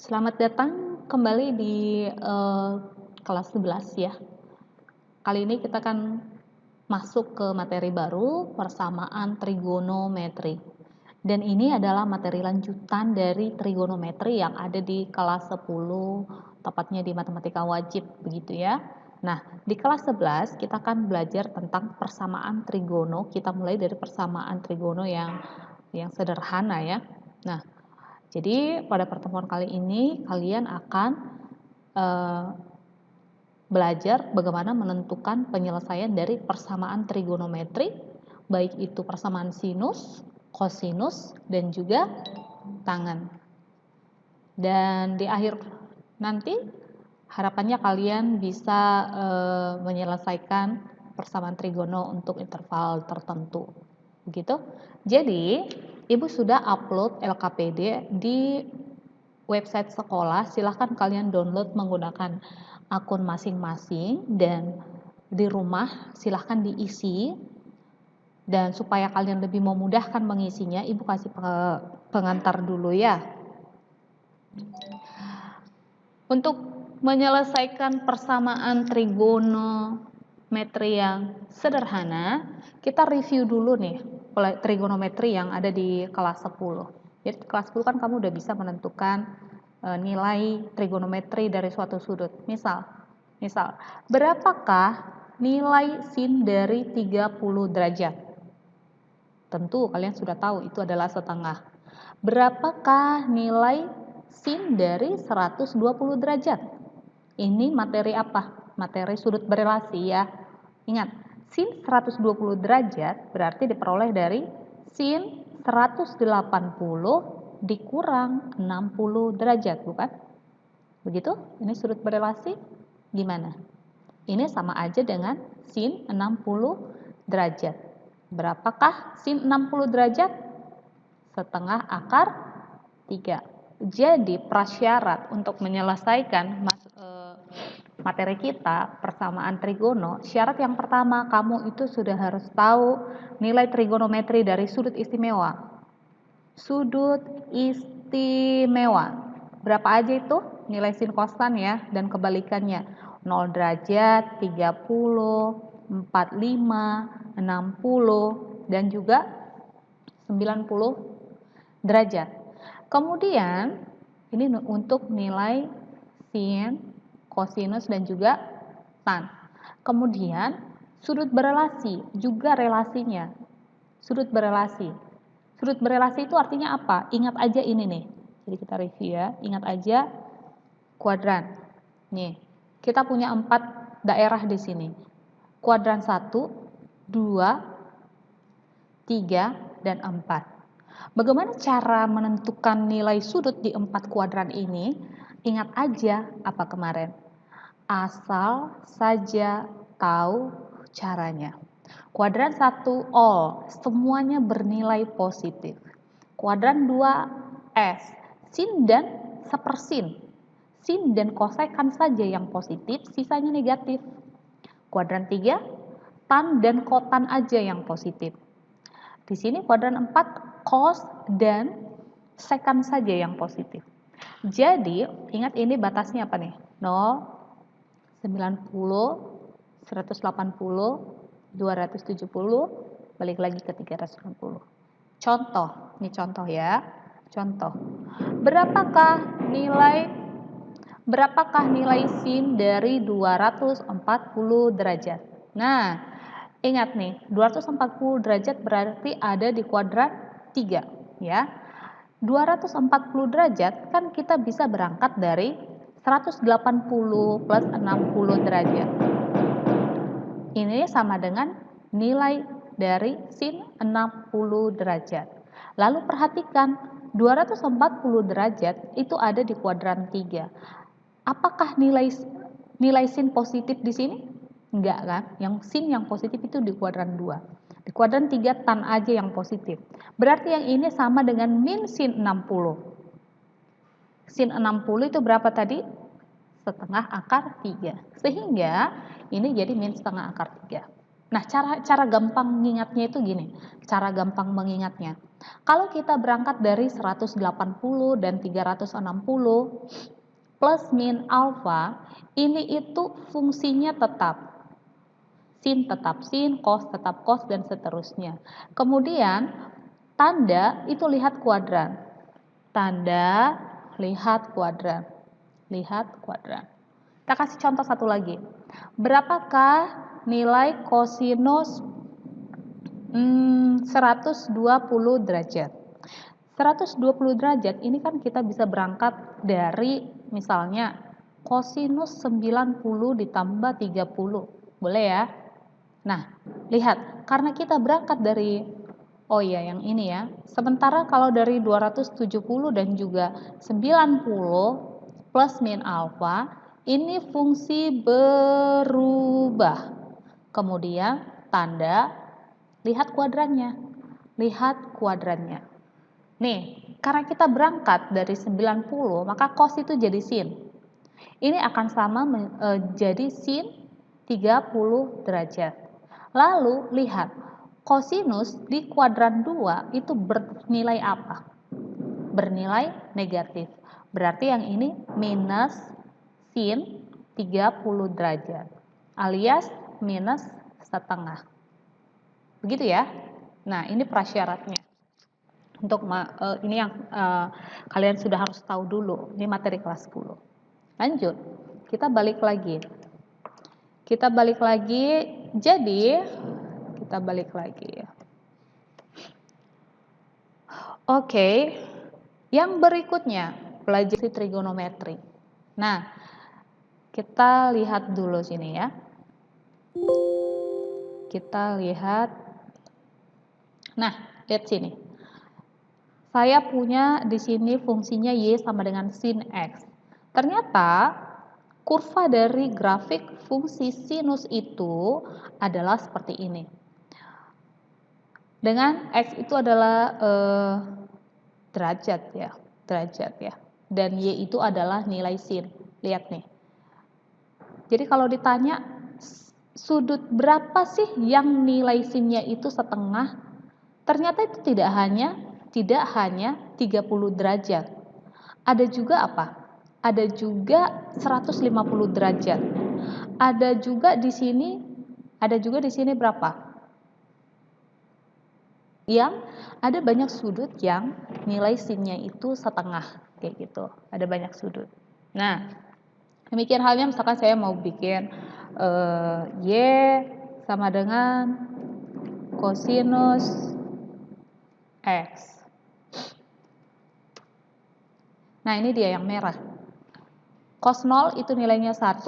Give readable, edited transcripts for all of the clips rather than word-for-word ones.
Selamat datang kembali di kelas 11 ya. Kali ini kita akan masuk ke materi baru, persamaan trigonometri. Dan ini adalah materi lanjutan dari trigonometri yang ada di kelas 10, tepatnya di matematika wajib begitu ya. Nah, di kelas 11 kita akan belajar tentang persamaan trigono. Kita mulai dari persamaan trigono yang sederhana ya. Nah, jadi pada pertemuan kali ini kalian akan belajar bagaimana menentukan penyelesaian dari persamaan trigonometri, baik itu persamaan sinus, kosinus, dan juga tangen. Dan di akhir nanti harapannya kalian bisa menyelesaikan persamaan trigono untuk interval tertentu. Begitu. Jadi, Ibu sudah upload LKPD di website sekolah. Silahkan kalian download menggunakan akun masing-masing dan di rumah silahkan diisi. Dan supaya kalian lebih memudahkan mengisinya, Ibu kasih pengantar dulu ya. Untuk menyelesaikan persamaan trigonometri yang sederhana, kita review dulu nih trigonometri yang ada di kelas 10. Jadi kelas 10 kan kamu udah bisa menentukan nilai trigonometri dari suatu sudut. Misal, berapakah nilai sin dari 30 derajat? Tentu kalian sudah tahu itu adalah setengah. Berapakah nilai sin dari 120 derajat? Ini materi apa? Materi sudut berelasi ya. Ingat, sin 120 derajat berarti diperoleh dari sin 180 dikurang 60 derajat, bukan? Begitu? Ini sudut berelasi gimana? Ini sama aja dengan sin 60 derajat. Berapakah sin 60 derajat? Setengah akar 3. Jadi prasyarat untuk menyelesaikan materi kita persamaan trigono, syarat yang pertama kamu itu sudah harus tahu nilai trigonometri dari sudut istimewa. Sudut istimewa. Berapa aja itu? Nilai sin kosan ya dan kebalikannya. 0 derajat, 30, 45, 60 dan juga 90 derajat. Kemudian ini untuk nilai sin, kosinus dan juga tan. Kemudian sudut berelasi juga relasinya. Sudut berelasi. Sudut berelasi itu artinya apa? Ingat aja ini nih. Jadi kita review ya. Ingat aja kuadran. Nih, kita punya 4 daerah di sini. Kuadran 1, 2, 3, dan 4. Bagaimana cara menentukan nilai sudut di 4 kuadran ini? Ingat aja apa kemarin. Asal saja tahu caranya. Kuadran 1 all, semuanya bernilai positif. Kuadran 2 S, sin dan sepersin. Sin dan kosekan saja yang positif, sisanya negatif. Kuadran 3 tan dan kotan aja yang positif. Di sini kuadran 4 cos dan sekan saja yang positif. Jadi, ingat ini batasnya apa nih? 0, 90, 180, 270, balik lagi ke 360. Contoh, ini contoh ya. Contoh. Berapakah nilai sin dari 240 derajat? Nah, ingat nih, 240 derajat berarti ada di kuadran 3 ya. 240 derajat kan kita bisa berangkat dari 180 plus 60 derajat. Ini sama dengan nilai dari sin 60 derajat. Lalu perhatikan, 240 derajat itu ada di kuadran 3. Apakah nilai sin positif di sini? Enggak kan? Yang sin yang positif itu di kuadran 2. Di kuadran 3 tan aja yang positif. Berarti yang ini sama dengan min sin 60. Sin 60 itu berapa tadi? Setengah akar 3. Sehingga ini jadi min setengah akar 3. Nah, cara gampang mengingatnya itu gini. Cara gampang mengingatnya. Kalau kita berangkat dari 180 dan 360 plus min alfa, ini itu fungsinya tetap. Sin tetap sin, cos tetap cos, dan seterusnya. Kemudian, tanda itu lihat kuadran. Tanda, lihat kuadran. Lihat kuadran. Kita kasih contoh satu lagi. Berapakah nilai kosinus 120 derajat? 120 derajat ini kan kita bisa berangkat dari misalnya kosinus 90 ditambah 30. Boleh ya? Nah, lihat, karena kita berangkat dari, oh iya yang ini ya, sementara kalau dari 270 dan juga 90 plus min alfa, ini fungsi berubah. Kemudian tanda, lihat kuadrannya. Lihat kuadrannya. Nih, karena kita berangkat dari 90, maka cos itu jadi sin. Ini akan sama jadi sin 30 derajat. Lalu lihat, kosinus di kuadran 2 itu bernilai apa? Bernilai negatif. Berarti yang ini minus sin 30 derajat alias minus setengah. Begitu ya. Nah, ini prasyaratnya. Untuk ini yang kalian sudah harus tahu dulu. Ini materi kelas 10. Lanjut. Kita balik lagi. Jadi kita balik lagi. Oke, yang berikutnya pelajari trigonometri. Nah, kita lihat dulu sini ya. Kita lihat. Nah, lihat sini. Saya punya di sini fungsinya y sama dengan sin x. Ternyata kurva dari grafik fungsi sinus itu adalah seperti ini. Dengan x itu adalah derajat ya. Dan y itu adalah nilai sin. Lihat nih. Jadi kalau ditanya sudut berapa sih yang nilai sinnya itu setengah? Ternyata itu tidak hanya 30 derajat. Ada juga apa? Ada juga 150 derajat. Ada juga di sini berapa? Yang ada banyak sudut yang nilai sinnya itu setengah, kayak gitu. Ada banyak sudut. Nah, demikian halnya misalkan saya mau bikin y sama dengan kosinus x. Nah, ini dia yang merah. Cos 0 itu nilainya 1.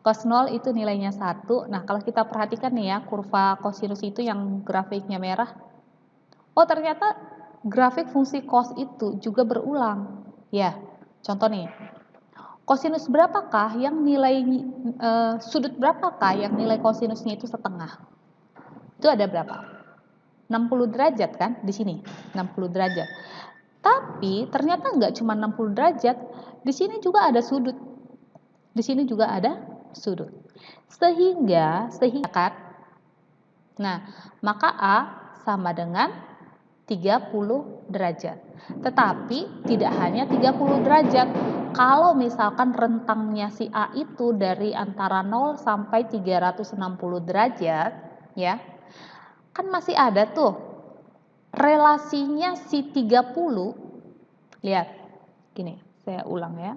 Cos 0 itu nilainya 1. Nah, kalau kita perhatikan nih ya, kurva kosinus itu yang grafiknya merah. Oh, ternyata grafik fungsi cos itu juga berulang. Ya, contoh nih. Kosinus berapakah yang nilai sudut berapakah yang nilai kosinusnya itu setengah? Itu ada berapa? 60 derajat kan di sini, 60 derajat. Tapi ternyata nggak cuma 60 derajat, di sini juga ada sudut. Di sini juga ada sudut. Sehingga kan. Nah, maka A sama dengan 30 derajat. Tetapi tidak hanya 30 derajat. Kalau misalkan rentangnya si A itu dari antara 0 sampai 360 derajat, ya. Kan masih ada tuh relasinya si 30. Lihat. Gini, saya ulang ya.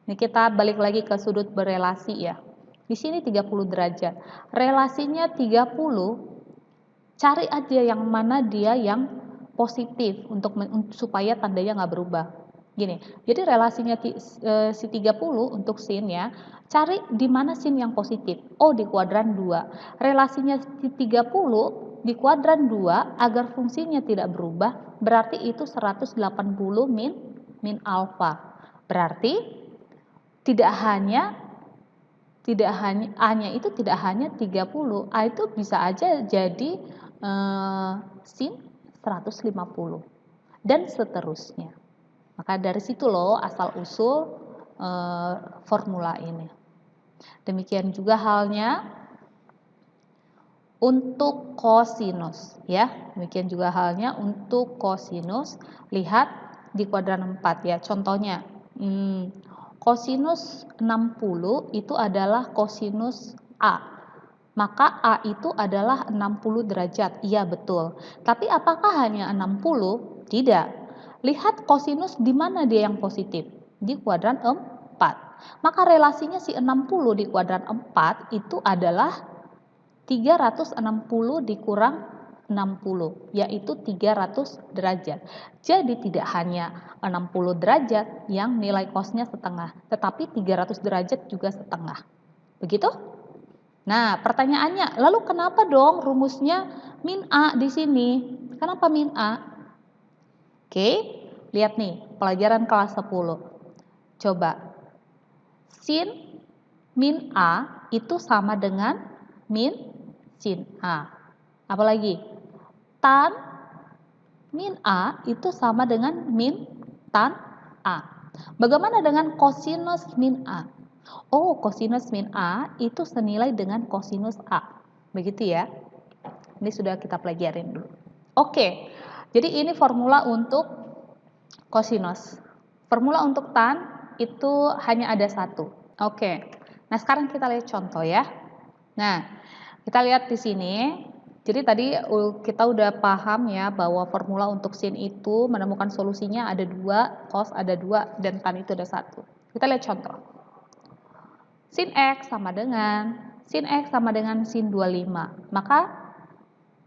Ini kita balik lagi ke sudut berelasi ya. Di sini 30 derajat. Relasinya 30, cari aja yang mana dia yang positif supaya tandanya nggak berubah. Gini, jadi relasinya si 30 untuk sin ya, cari di mana sin yang positif. Oh, di kuadran 2. Relasinya si 30 di kuadran 2 agar fungsinya tidak berubah, berarti itu 180 min alfa. Berarti tidak hanya A-nya itu tidak hanya 30, A itu bisa aja jadi sin 150 dan seterusnya. Maka dari situ loh asal usul formula ini. Demikian juga halnya untuk kosinus ya. Demikian juga halnya untuk kosinus. Lihat di kuadran 4 ya. Contohnya, kosinus 60 itu adalah kosinus A. Maka A itu adalah 60 derajat. Iya, betul. Tapi apakah hanya 60? Tidak. Lihat kosinus di mana dia yang positif? Di kuadran 4. Maka relasinya si 60 di kuadran 4 itu adalah 360 dikurang 60, yaitu 300 derajat. Jadi tidak hanya 60 derajat yang nilai cosnya setengah, tetapi 300 derajat juga setengah. Begitu? Nah, pertanyaannya, lalu kenapa dong rumusnya min A di sini? Kenapa min A? Oke, lihat nih, pelajaran kelas 10. Coba, sin min A itu sama dengan min sin A. Apalagi? Tan min A itu sama dengan min tan A. Bagaimana dengan kosinus min A? Oh, kosinus min A itu senilai dengan kosinus A. Begitu ya. Ini sudah kita pelajarin dulu. Oke, jadi ini formula untuk kosinus. Formula untuk tan itu hanya ada satu. Oke, nah sekarang kita lihat contoh ya. Nah, kita lihat di sini. Jadi tadi kita udah paham ya bahwa formula untuk sin itu menemukan solusinya ada 2, cos ada 2, dan tan itu ada 1. Kita lihat contoh. Sin X sama dengan sin 25. Maka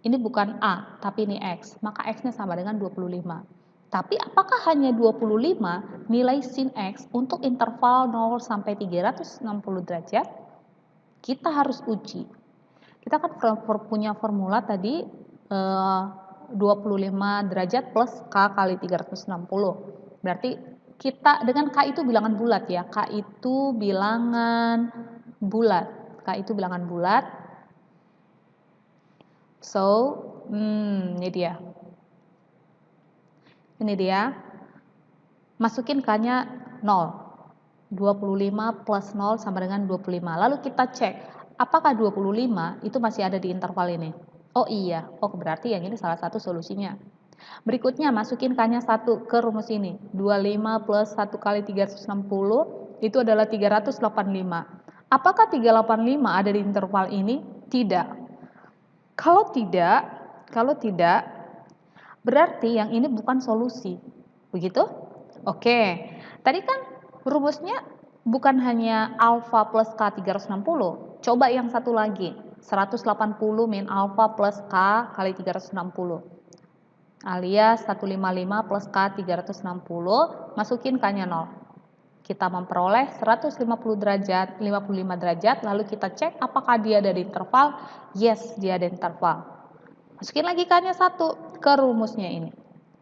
ini bukan A, tapi ini X. Maka X-nya sama dengan 25. Tapi apakah hanya 25 nilai sin X untuk interval 0 sampai 360 derajat? Kita harus uji. Kita kan punya formula tadi 25 derajat plus K kali 360. Berarti kita dengan K itu bilangan bulat ya. K itu bilangan bulat. So, ini dia. Masukin K-nya 0. 25 plus 0 sama dengan 25. Lalu kita cek, apakah 25 itu masih ada di interval ini? Oh iya, berarti yang ini salah satu solusinya. Berikutnya, masukin K-nya 1 ke rumus ini. 25 plus 1 kali 360 itu adalah 385. Apakah 385 ada di interval ini? Tidak. Kalau tidak, berarti yang ini bukan solusi. Begitu? Oke. Tadi kan rumusnya bukan hanya alfa plus K 360. Coba yang satu lagi. 180 min alfa plus K kali 360. Alias 155 plus K 360. Masukin K-nya 0. Kita memperoleh 150 derajat, 55 derajat. Lalu kita cek apakah dia ada di interval. Yes, dia ada di interval. Masukin lagi K-nya 1 ke rumusnya ini.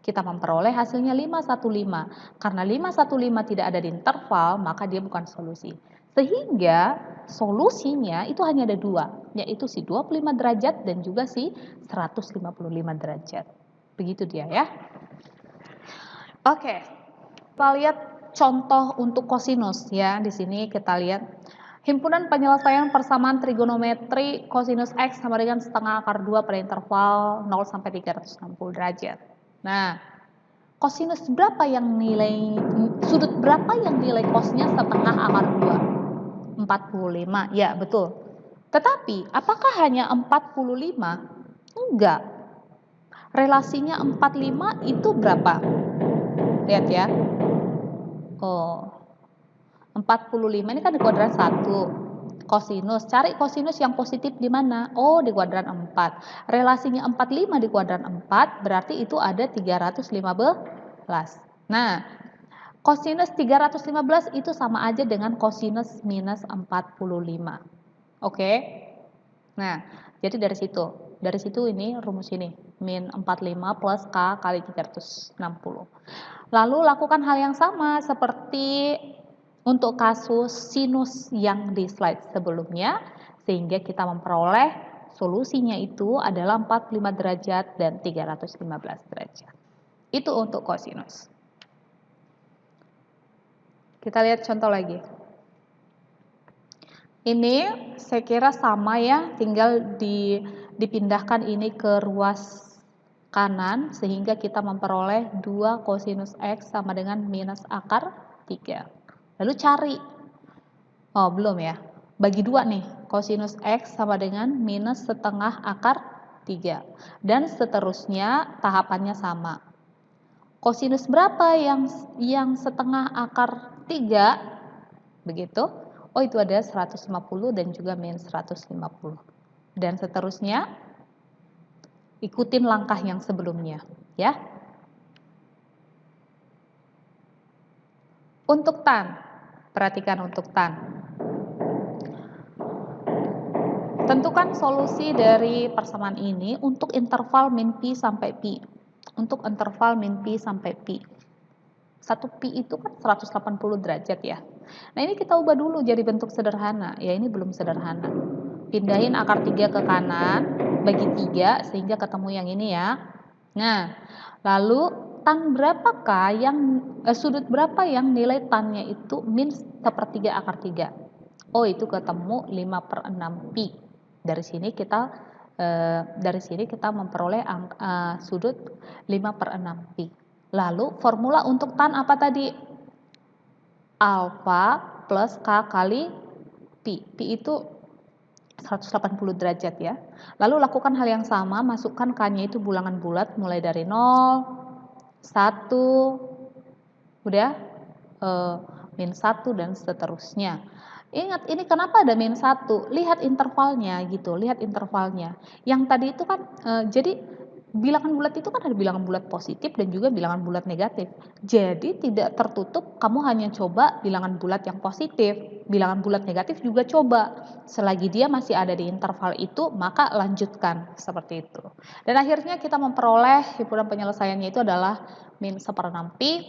Kita memperoleh hasilnya 515. Karena 515 tidak ada di interval, maka dia bukan solusi. Sehingga solusinya itu hanya ada 2, yaitu si 25 derajat dan juga si 155 derajat. Begitu dia ya. Oke. Kita lihat contoh untuk kosinus ya. Di sini kita lihat himpunan penyelesaian persamaan trigonometri kosinus X sama dengan setengah akar 2 pada interval 0 sampai 360 derajat. Nah, kosinus berapa yang nilai sudut berapa yang nilai cosnya setengah akar 2? 45. Ya, betul. Tetapi apakah hanya 45? Enggak. Relasinya 45 itu berapa? Lihat ya. 45 ini kan di kuadran 1. Kosinus, cari kosinus yang positif di mana? Oh, di kuadran 4. Relasinya 45 di kuadran 4, berarti itu ada 315. Nah, kosinus 315 itu sama aja dengan kosinus minus 45. Oke? Nah, jadi dari situ ini rumus ini, min 45 plus K kali 360. Lalu lakukan hal yang sama seperti untuk kasus sinus yang di slide sebelumnya, sehingga kita memperoleh solusinya itu adalah 45 derajat dan 315 derajat. Itu untuk kosinus. Kita lihat contoh lagi. Ini saya kira sama ya, tinggal dipindahkan ini ke ruas kanan sehingga kita memperoleh 2 kosinus X sama dengan minus akar 3. Lalu cari, oh belum ya, bagi 2 nih, kosinus X sama dengan minus setengah akar 3. Dan seterusnya tahapannya sama. Kosinus berapa yang setengah akar 3? Begitu. Oh itu ada 150 dan juga min 150. Dan seterusnya ikutin langkah yang sebelumnya ya. Untuk tan, perhatikan untuk tan. Tentukan solusi dari persamaan ini untuk interval min pi sampai pi. Untuk interval min pi sampai pi. 1 pi itu kan 180 derajat ya. Nah ini kita ubah dulu jadi bentuk sederhana. Ya ini belum sederhana. Pindahin akar 3 ke kanan, bagi 3 sehingga ketemu yang ini ya. Nah, lalu tan berapakah sudut berapa yang nilai tannya itu min 1/3 akar 3? Oh itu ketemu 5/6 pi. Dari sini kita memperoleh sudut 5/6 pi. Lalu formula untuk tan apa tadi? Alfa plus K kali pi. Pi itu 180 derajat ya. Lalu lakukan hal yang sama, masukkan K-nya itu bulangan bulat mulai dari 0, 1, udah min 1 dan seterusnya. Ingat ini kenapa ada min 1? Lihat intervalnya gitu, lihat intervalnya. Yang tadi itu kan jadi bilangan bulat itu kan ada bilangan bulat positif dan juga bilangan bulat negatif. Jadi tidak tertutup kamu hanya coba bilangan bulat yang positif, bilangan bulat negatif juga coba. Selagi dia masih ada di interval itu, maka lanjutkan seperti itu. Dan akhirnya kita memperoleh himpunan penyelesaiannya itu adalah min 1/6 pi,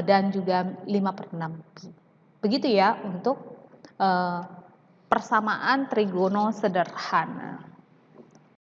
dan juga 5/6 pi. Begitu ya untuk persamaan trigono sederhana.